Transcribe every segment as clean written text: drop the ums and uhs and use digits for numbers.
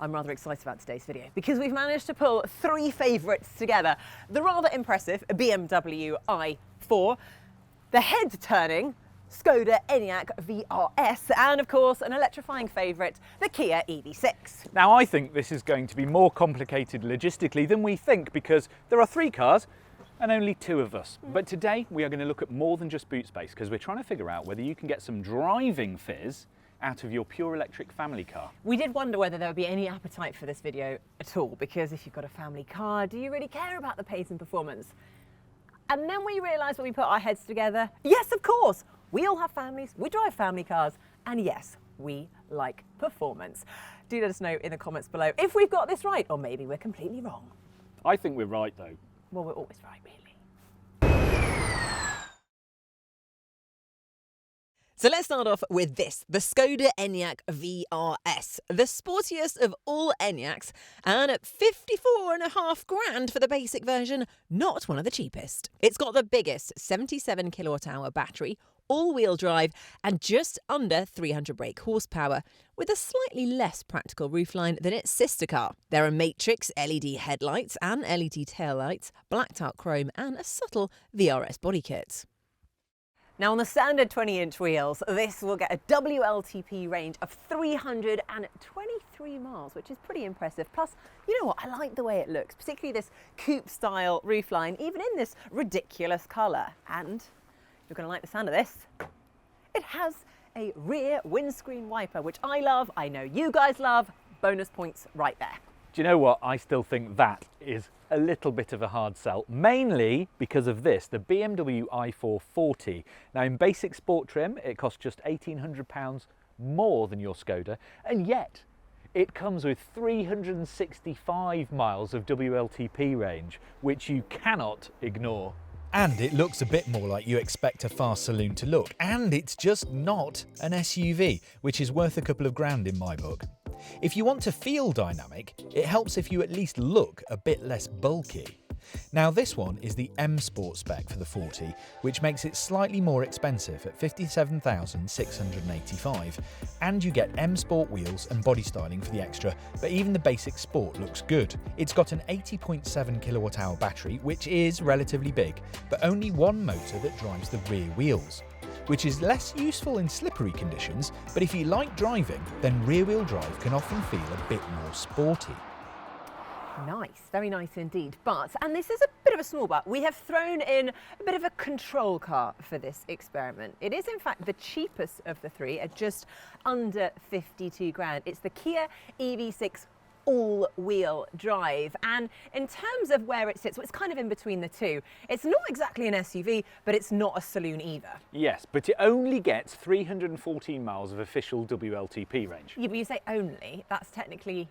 I'm rather excited about today's video because we've managed to pull three favourites together. The rather impressive BMW i4, the head-turning Škoda Enyaq vRS, and of course an electrifying favourite, the Kia EV6. Now I think this is going to be more complicated logistically than we think because there are three cars and only two of us. But today we are going to look at more than just boot space because we're trying to figure out whether you can get some driving fizz out of your pure electric family car. We did wonder whether there would be any appetite for this video at all, because if you've got a family car, do you really care about the pace and performance? And then we realised when we put our heads together, yes, of course, we all have families, we drive family cars, and yes, we like performance. Do let us know in the comments below if we've got this right, or maybe we're completely wrong. I think we're right though. Well, we're always right, really. So let's start off with this, the Škoda Enyaq vRS, the sportiest of all Enyaqs, and at 54.5 grand for the basic version, not one of the cheapest. It's got the biggest 77 kilowatt hour battery, all-wheel drive, and just under 300 brake horsepower, with a slightly less practical roofline than its sister car. There are matrix LED headlights and LED taillights, blacked out chrome, and a subtle vRS body kit. Now on the standard 20-inch wheels, this will get a WLTP range of 323 miles, which is pretty impressive. Plus, you know what, I like the way it looks, particularly this coupe-style roofline, even in this ridiculous colour. And you're going to like the sound of this. It has a rear windscreen wiper, which I love, I know you guys love. Bonus points right there. Do you know what? I still think that is a little bit of a hard sell, mainly because of this, the BMW i4 40. Now in basic sport trim, it costs just £1,800 more than your Skoda, and yet it comes with 365 miles of WLTP range, which you cannot ignore. And it looks a bit more like you expect a fast saloon to look, and it's just not an SUV, which is worth a couple of grand in my book. If you want to feel dynamic, it helps if you at least look a bit less bulky. Now this one is the M Sport spec for the 40, which makes it slightly more expensive at $57,685, and you get M Sport wheels and body styling for the extra, but even the basic Sport looks good. It's got an 80.7 kilowatt hour battery, which is relatively big, but only one motor that drives the rear wheels, which is less useful in slippery conditions, but if you like driving, then rear-wheel drive can often feel a bit more sporty. Nice, very nice indeed. But, and this is a bit of a small but, we have thrown in a bit of a control car for this experiment. It is in fact the cheapest of the three at just under 52 grand. It's the Kia EV6 all-wheel drive, and in terms of where it sits, well, it's kind of in between the two. It's not exactly an SUV, but it's not a saloon either. Yes, but it only gets 314 miles of official WLTP range. Yeah, but you say only, that's technically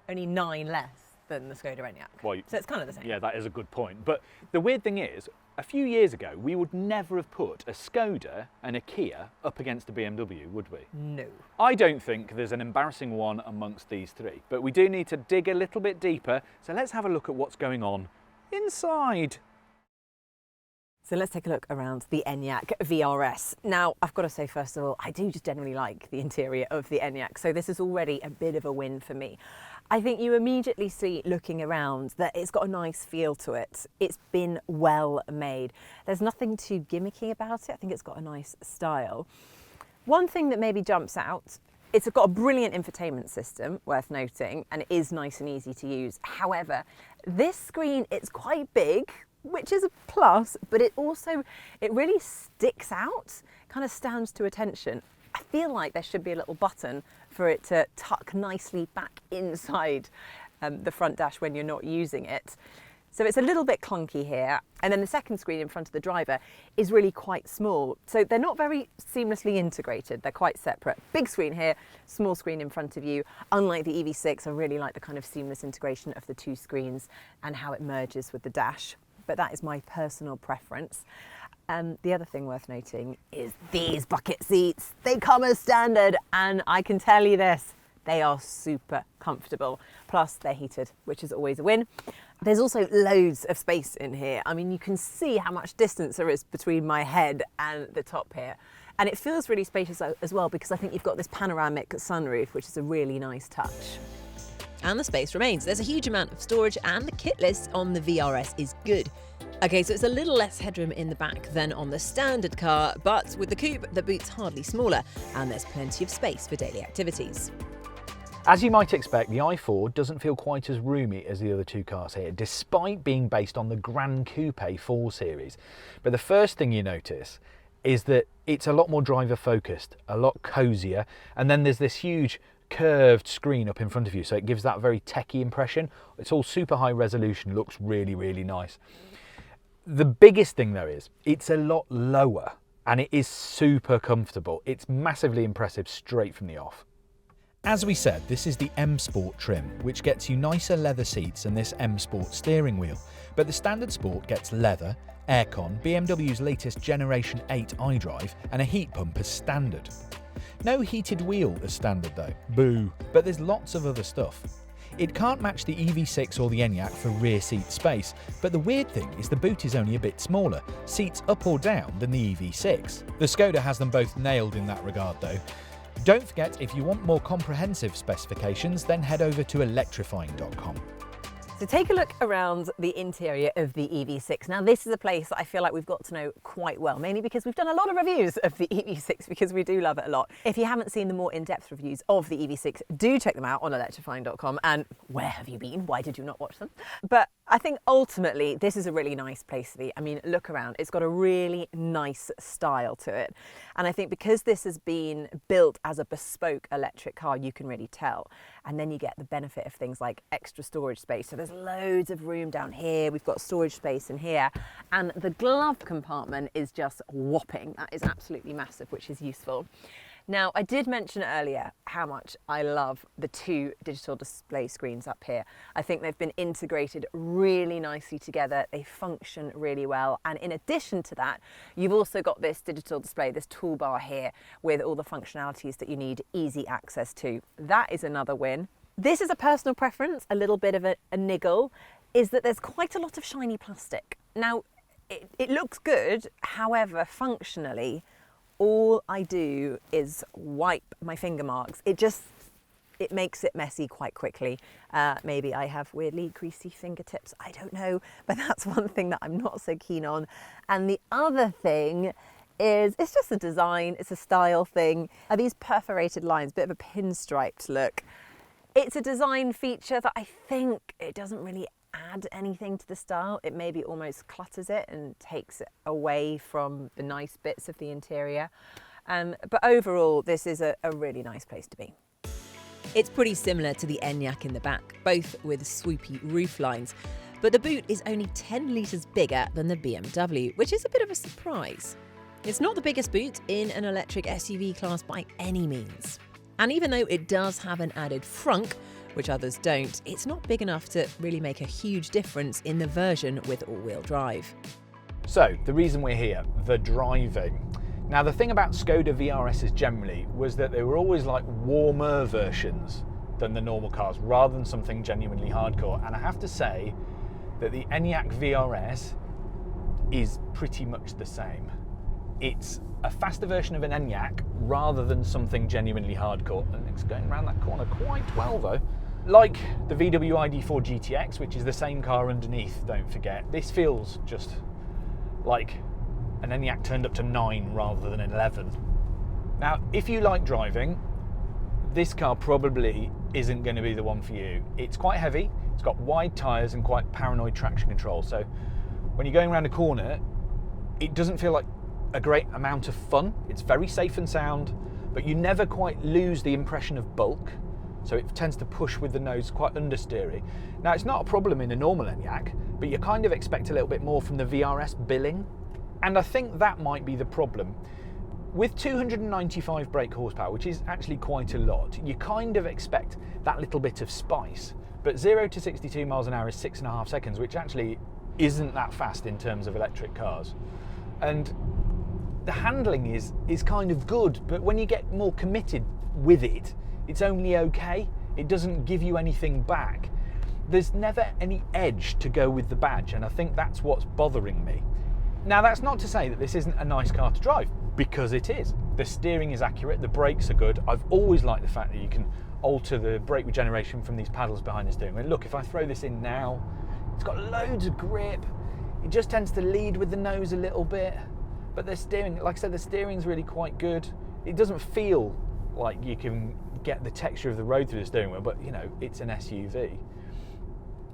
only 9 less than the Škoda Enyaq. Well, so it's kind of the same. Yeah, that is a good point. But the weird thing is, a few years ago, we would never have put a Skoda and a Kia up against a BMW, would we? No. I don't think there's an embarrassing one amongst these three, but we do need to dig a little bit deeper, so let's have a look at what's going on inside. So let's take a look around the Enyaq vRS. Now, I've got to say, first of all, I do just generally like the interior of the Enyaq, so this is already a bit of a win for me. I think you immediately see, looking around, that it's got a nice feel to it. It's been well made. There's nothing too gimmicky about it. I think it's got a nice style. One thing that maybe jumps out, it's got a brilliant infotainment system, worth noting, and it is nice and easy to use. However, this screen, it's quite big, which is a plus, but it really sticks out, kind of stands to attention. I feel like there should be a little button for it to tuck nicely back inside the front dash when you're not using it. So it's a little bit clunky here. And then the second screen in front of the driver is really quite small. So they're not very seamlessly integrated. They're quite separate. Big screen here, small screen in front of you. Unlike the EV6, I really like the kind of seamless integration of the two screens and how it merges with the dash. But that is my personal preference. The other thing worth noting is these bucket seats. They come as standard, and I can tell you this, they are super comfortable. Plus they're heated, which is always a win. There's also loads of space in here. I mean, you can see how much distance there is between my head and the top here. And it feels really spacious as well, because I think you've got this panoramic sunroof, which is a really nice touch. and the space remains. There's a huge amount of storage and the kit list on the vRS is good. Okay, so it's a little less headroom in the back than on the standard car, but with the coupe, the boot's hardly smaller and there's plenty of space for daily activities. As you might expect, the i4 doesn't feel quite as roomy as the other two cars here, despite being based on the Gran Coupe 4 Series. But the first thing you notice is that it's a lot more driver focused, a lot cozier, and then there's this huge curved screen up in front of you, so it gives that very techie impression. It's all super high resolution, looks really, really nice. The biggest thing though is it's a lot lower and it is super comfortable. It's massively impressive straight from the off. As we said, this is the M Sport trim, which gets you nicer leather seats and this M Sport steering wheel. But the standard Sport gets leather, aircon, BMW's latest Generation 8 iDrive, and a heat pump as standard. No heated wheel as standard though, boo, but there's lots of other stuff. It can't match the EV6 or the Enyaq for rear seat space, but the weird thing is the boot is only a bit smaller, seats up or down than the EV6. The Skoda has them both nailed in that regard though. Don't forget, if you want more comprehensive specifications, then head over to electrifying.com. So take a look around the interior of the EV6. Now this is a place that I feel like we've got to know quite well, mainly because we've done a lot of reviews of the EV6 because we do love it a lot. If you haven't seen the more in-depth reviews of the EV6, do check them out on electrifying.com. And where have you been? Why did you not watch them? But I think ultimately this is a really nice place to be. I mean, look around, it's got a really nice style to it. And I think because this has been built as a bespoke electric car, you can really tell. And then you get the benefit of things like extra storage space. So there's loads of room down here. We've got storage space in here. And the glove compartment is just whopping. That is absolutely massive, which is useful. Now, I did mention earlier how much I love the two digital display screens up here. I think they've been integrated really nicely together. They function really well. And in addition to that, you've also got this digital display, this toolbar here with all the functionalities that you need easy access to. That is another win. This is a personal preference, a little bit of a niggle, is that there's quite a lot of shiny plastic. Now, it looks good, however, functionally, all I do is wipe my finger marks. It makes it messy quite quickly. Maybe I have weirdly greasy fingertips, I don't know, but that's one thing that I'm not so keen on. And the other thing is, it's just a design, it's a style thing. Are these perforated lines, bit of a pinstriped look. It's a design feature that I think it doesn't really add anything to the style. It maybe almost clutters it and takes it away from the nice bits of the interior. But overall, this is a really nice place to be. It's pretty similar to the Enyaq in the back, both with swoopy roof lines. But the boot is only 10 litres bigger than the BMW, which is a bit of a surprise. It's not the biggest boot in an electric SUV class by any means. And even though it does have an added frunk, which others don't, it's not big enough to really make a huge difference in the version with all-wheel drive. So, the reason we're here, the driving. Now, the thing about Skoda VRSs generally was that they were always like warmer versions than the normal cars, rather than something genuinely hardcore. And I have to say that the Enyaq VRS is pretty much the same. It's a faster version of an Enyaq rather than something genuinely hardcore. And it's going around that corner quite well though. Like the VW ID4 GTX, which is the same car underneath, don't forget. This feels just like an Enyaq turned up to 9 rather than 11. Now, if you like driving, this car probably isn't going to be the one for you. It's quite heavy, it's got wide tyres and quite paranoid traction control. So when you're going around a corner, it doesn't feel like a great amount of fun. It's very safe and sound, but you never quite lose the impression of bulk. So it tends to push with the nose, quite understeery. Now, it's not a problem in a normal Enyaq, but you kind of expect a little bit more from the VRS billing. And I think that might be the problem. With 295 brake horsepower, which is actually quite a lot, you kind of expect that little bit of spice. But 0 to 62 miles an hour is 6.5 seconds, which actually isn't that fast in terms of electric cars. And the handling is kind of good, but when you get more committed with it, it's only okay. It doesn't give you anything back. There's never any edge to go with the badge, and I think that's what's bothering me. Now, that's not to say that this isn't a nice car to drive, because it is. The steering is accurate, the brakes are good. I've always liked the fact that you can alter the brake regeneration from these paddles behind the steering wheel. Look, if I throw this in now, it's got loads of grip. It just tends to lead with the nose a little bit, but the steering, like I said, the steering's really quite good. It doesn't feel like you can get the texture of the road through the steering wheel, but you know, it's an SUV.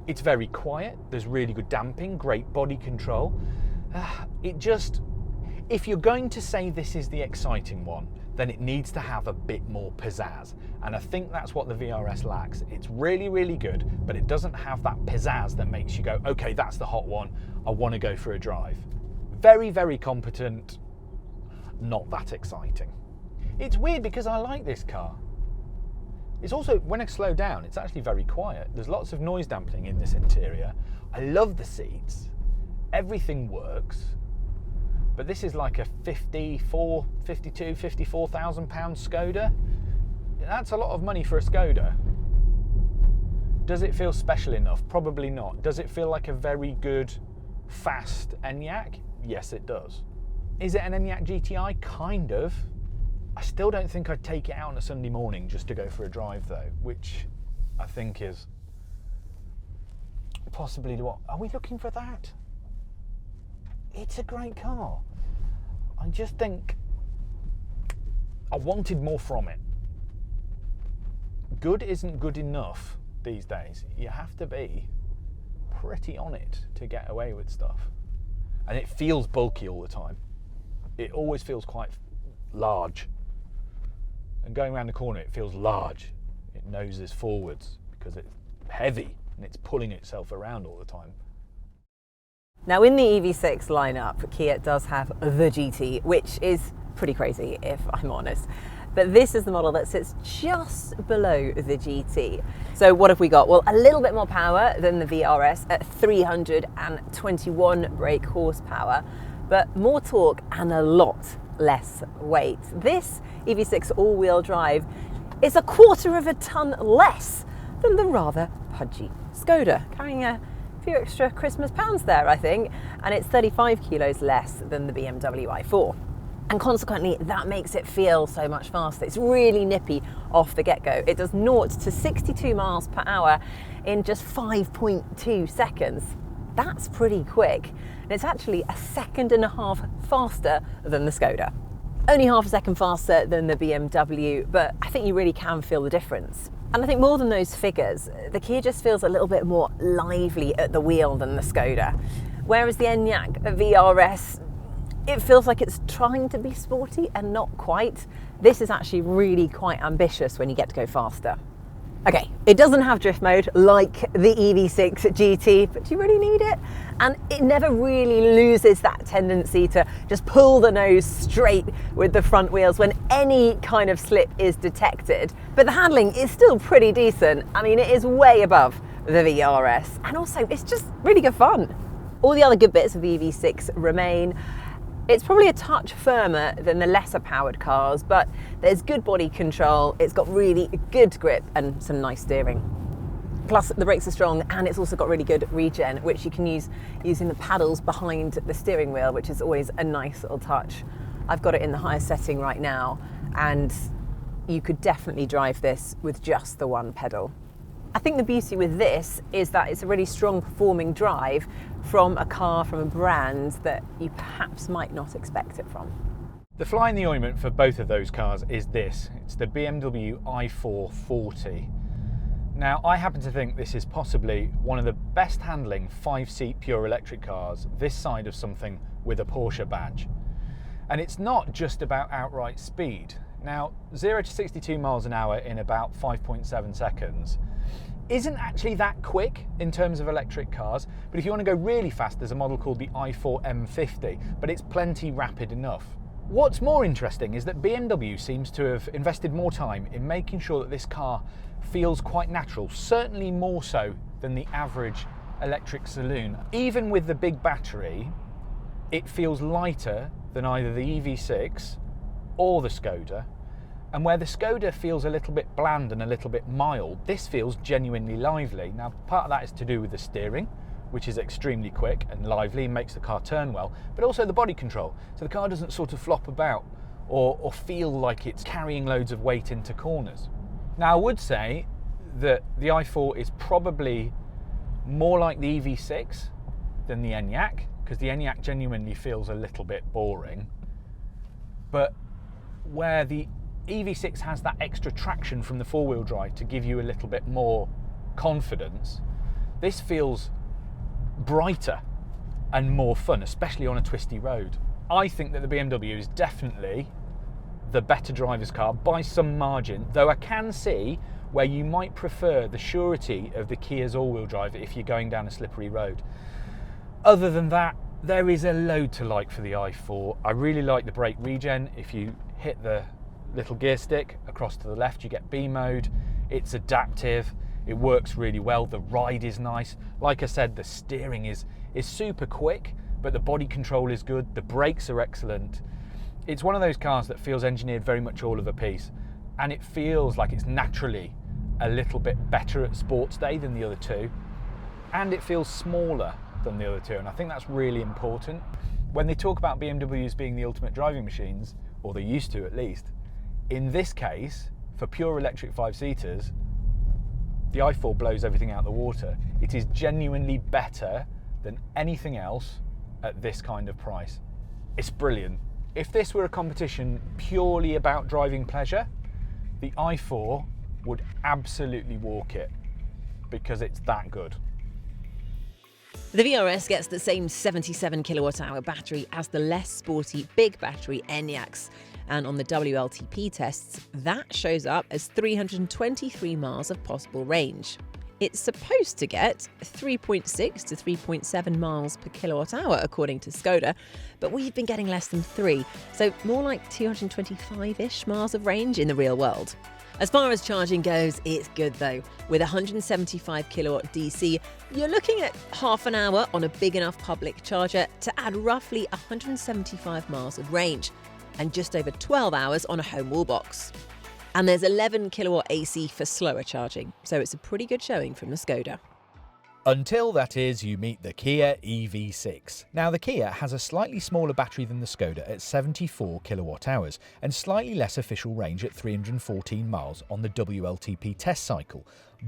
It's very quiet, there's really good damping, great body control. If you're going to say this is the exciting one, then it needs to have a bit more pizzazz. And I think that's what the vRS lacks. It's really, really good, but it doesn't have that pizzazz that makes you go, okay, that's the hot one, I want to go for a drive. Very, very competent, not that exciting. It's weird because I like this car. It's also, when I slow down, it's actually very quiet. There's lots of noise dampening in this interior. I love the seats. Everything works. But this is like a 54,000 pound Skoda. That's a lot of money for a Skoda. Does it feel special enough? Probably not. Does it feel like a very good, fast Enyaq? Yes, it does. Is it an Enyaq GTI? Kind of. I still don't think I'd take it out on a Sunday morning just to go for a drive though, which I think is possibly what. Are we looking for that? It's a great car. I just think I wanted more from it. Good isn't good enough these days. You have to be pretty on it to get away with stuff. And it feels bulky all the time. It always feels quite large. And going around the corner, it feels large. It noses forwards because it's heavy and it's pulling itself around all the time. Now in the EV6 lineup, Kia does have the GT, which is pretty crazy if I'm honest. But this is the model that sits just below the GT. So what have we got? Well, a little bit more power than the vRS at 321 brake horsepower, but more torque and a lot less weight. This EV6 all-wheel drive is 1/4 of a tonne less than the rather pudgy Skoda, carrying a few extra Christmas pounds there, I think, and it's 35 kilos less than the BMW i4. And consequently, that makes it feel so much faster. It's really nippy off the get-go. It does 0 to 62 miles per hour in just 5.2 seconds. That's pretty quick. And it's actually 1.5 seconds faster than the Skoda. Only 0.5 seconds faster than the BMW, but I think you really can feel the difference. And I think more than those figures, the Kia just feels a little bit more lively at the wheel than the Skoda. Whereas the Enyaq vRS, it feels like it's trying to be sporty and not quite. This is actually really quite ambitious when you get to go faster. Okay, it doesn't have drift mode like the EV6 GT, but do you really need it? And it never really loses that tendency to just pull the nose straight with the front wheels when any kind of slip is detected. But the handling is still pretty decent. I mean, it is way above the vRS, and also it's just really good fun. All the other good bits of the EV6 remain. It's probably a touch firmer than the lesser powered cars, but there's good body control, it's got really good grip and some nice steering. Plus the brakes are strong, and it's also got really good regen, which you can use using the paddles behind the steering wheel, which is always a nice little touch. I've got it in the highest setting right now, and you could definitely drive this with just the one pedal. I think the beauty with this is that it's a really strong performing drive from a car, from a brand that you perhaps might not expect it from. The fly in the ointment for both of those cars is this. It's the BMW i4 40. Now, I happen to think this is possibly one of the best handling 5-seat pure electric cars this side of something with a Porsche badge. And it's not just about outright speed. Now, 0 to 62 miles an hour in about 5.7 seconds isn't actually that quick in terms of electric cars, but if you want to go really fast, there's a model called the i4 M50, but it's plenty rapid enough. What's more interesting is that BMW seems to have invested more time in making sure that this car feels quite natural, certainly more so than the average electric saloon. Even with the big battery, it feels lighter than either the EV6 or the Skoda. And where the Skoda feels a little bit bland and a little bit mild, this feels genuinely lively. Now, part of that is to do with the steering, which is extremely quick and lively and makes the car turn well, but also the body control. So the car doesn't sort of flop about or feel like it's carrying loads of weight into corners. Now, I would say that the i4 is probably more like the EV6 than the Enyaq, because the Enyaq genuinely feels a little bit boring. But where the EV6 has that extra traction from the four-wheel drive to give you a little bit more confidence, this feels brighter and more fun, especially on a twisty road. I think that the BMW is definitely the better driver's car by some margin, though I can see where you might prefer the surety of the Kia's all-wheel drive if you're going down a slippery road. Other than that, there is a load to like for the i4. I really like the brake regen. If you hit the little gear stick across to the left, you get B mode. It's adaptive. It works really well. The ride is nice. Like I said, the steering is super quick, but the body control is good. The brakes are excellent. It's one of those cars that feels engineered very much all of a piece, and it feels like it's naturally a little bit better at sports day than the other two, and it feels smaller than the other two, and I think that's really important. When they talk about BMWs being the ultimate driving machines, or they used to at least, in this case, for pure electric five-seaters, the i4 blows everything out the water. It is genuinely better than anything else at this kind of price. It's brilliant. If this were a competition purely about driving pleasure, the i4 would absolutely walk it, because it's that good. The vRS gets the same 77 kilowatt-hour battery as the less sporty big battery Enyaqs, and on the WLTP tests, that shows up as 323 miles of possible range. It's supposed to get 3.6 to 3.7 miles per kilowatt-hour according to Skoda, but we've been getting less than 3, so more like 225-ish miles of range in the real world. As far as charging goes, it's good though. With 175 kilowatt DC, you're looking at half an hour on a big enough public charger to add roughly 175 miles of range, and just over 12 hours on a home wall box. And there's 11 kilowatt AC for slower charging, so it's a pretty good showing from the Skoda. Until, that is, you meet the Kia EV6. Now, the Kia has a slightly smaller battery than the Skoda at 74 kilowatt hours and slightly less official range at 314 miles on the WLTP test cycle.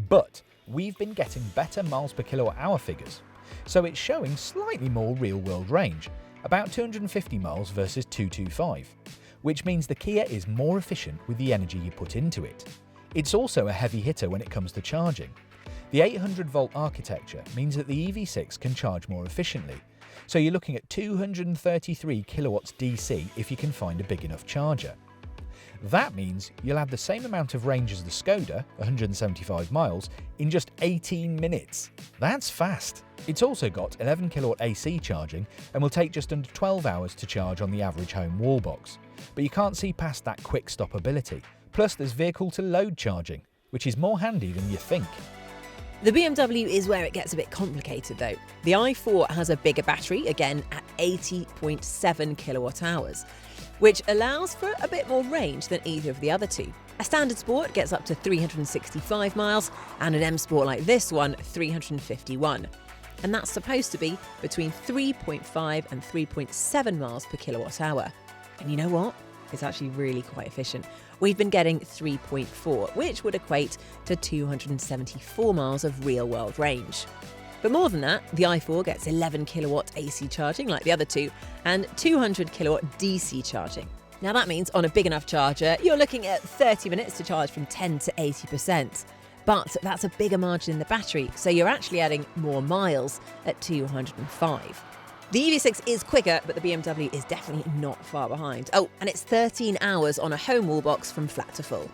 But we've been getting better miles per kilowatt hour figures, so it's showing slightly more real-world range, about 250 miles versus 225, which means the Kia is more efficient with the energy you put into it. It's also a heavy hitter when it comes to charging. The 800-volt architecture means that the EV6 can charge more efficiently, so you're looking at 233 kilowatts DC if you can find a big enough charger. That means you'll have the same amount of range as the Skoda, 175 miles, in just 18 minutes. That's fast. It's also got 11 kilowatt AC charging and will take just under 12 hours to charge on the average home wall box. But you can't see past that quick stop ability. Plus there's vehicle to load charging, which is more handy than you think. The BMW is where it gets a bit complicated though. The i4 has a bigger battery, again at 80.7 kilowatt hours, which allows for a bit more range than either of the other two. A standard sport gets up to 365 miles, and an M Sport like this one, 351. And that's supposed to be between 3.5 and 3.7 miles per kilowatt hour. And you know what? It's actually really quite efficient. We've been getting 3.4, which would equate to 274 miles of real-world range. But more than that, the i4 gets 11 kilowatt AC charging like the other two, and 200 kilowatt DC charging. Now that means on a big enough charger, you're looking at 30 minutes to charge from 10 to 80%. But that's a bigger margin in the battery, so you're actually adding more miles at 205. The EV6 is quicker, but the BMW is definitely not far behind. Oh, and it's 13 hours on a home wall box from flat to full.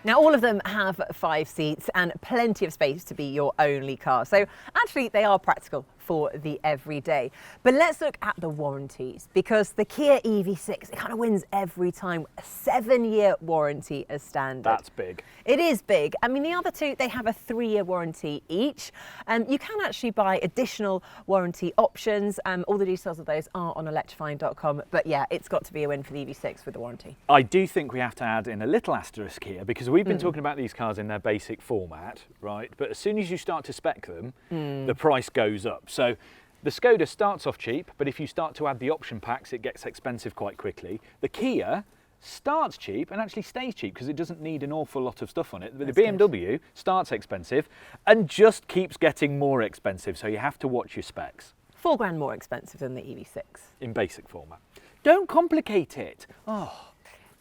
Now, all of them have 5 seats and plenty of space to be your only car. So actually, they are practical for the everyday. But let's look at the warranties, because the Kia EV6, it kind of wins every time. A 7-year warranty as standard. That's big. It is big. I mean, the other two, they have a 3-year warranty each. You can actually buy additional warranty options. All the details of those are on electrifying.com. But yeah, it's got to be a win for the EV6 with the warranty. I do think we have to add in a little asterisk here, because we've been talking about these cars in their basic format, right? But as soon as you start to spec them, the price goes up. So the Skoda starts off cheap, but if you start to add the option packs, it gets expensive quite quickly. The Kia starts cheap and actually stays cheap because it doesn't need an awful lot of stuff on it. But That's the BMW starts expensive and just keeps getting more expensive, so you have to watch your specs. £4 more expensive than the EV6. In basic format. Don't complicate it. Oh.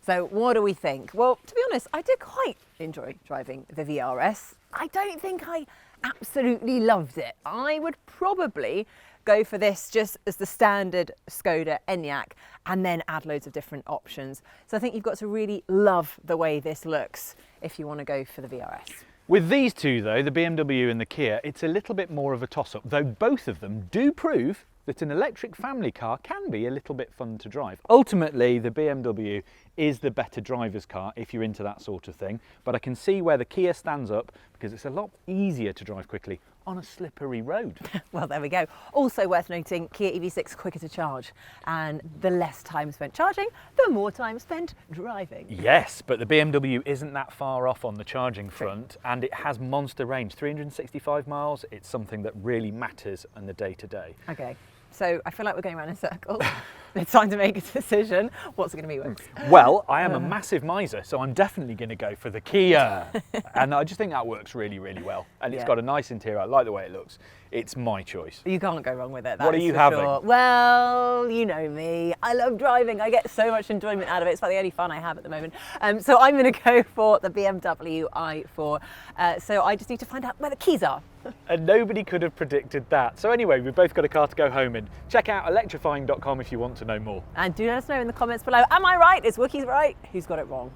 So what do we think? Well, to be honest, I did quite enjoy driving the vRS. I don't think I absolutely loved it. I would probably go for this just as the standard Škoda Enyaq and then add loads of different options. So I think you've got to really love the way this looks if you want to go for the vRS. With these two though, the BMW and the Kia, it's a little bit more of a toss-up, though both of them do prove that an electric family car can be a little bit fun to drive. Ultimately, the BMW is the better driver's car if you're into that sort of thing, but I can see where the Kia stands up because it's a lot easier to drive quickly on a slippery road. Well, there we go. Also worth noting, Kia EV6 quicker to charge, and the less time spent charging, the more time spent driving. Yes, but the BMW isn't that far off on the charging front, and it has monster range, 365 miles. It's something that really matters in the day-to-day. Okay, so I feel like we're going around in circles. It's time to make a decision. What's it going to be worse? Well, I am a massive miser, so I'm definitely going to go for the Kia. And I just think that works really, really well. And it's got a nice interior. I like the way it looks. It's my choice. You can't go wrong with it. What are you having? Sure. Well, you know me. I love driving. I get so much enjoyment out of it. It's like the only fun I have at the moment. So I'm going to go for the BMW i4. So I just need to find out where the keys are. And nobody could have predicted that. So anyway, we've both got a car to go home in. Check out electrifying.com if you want to know more. And do let us know in the comments below. Am I right? Is Wookiees right? Who's got it wrong?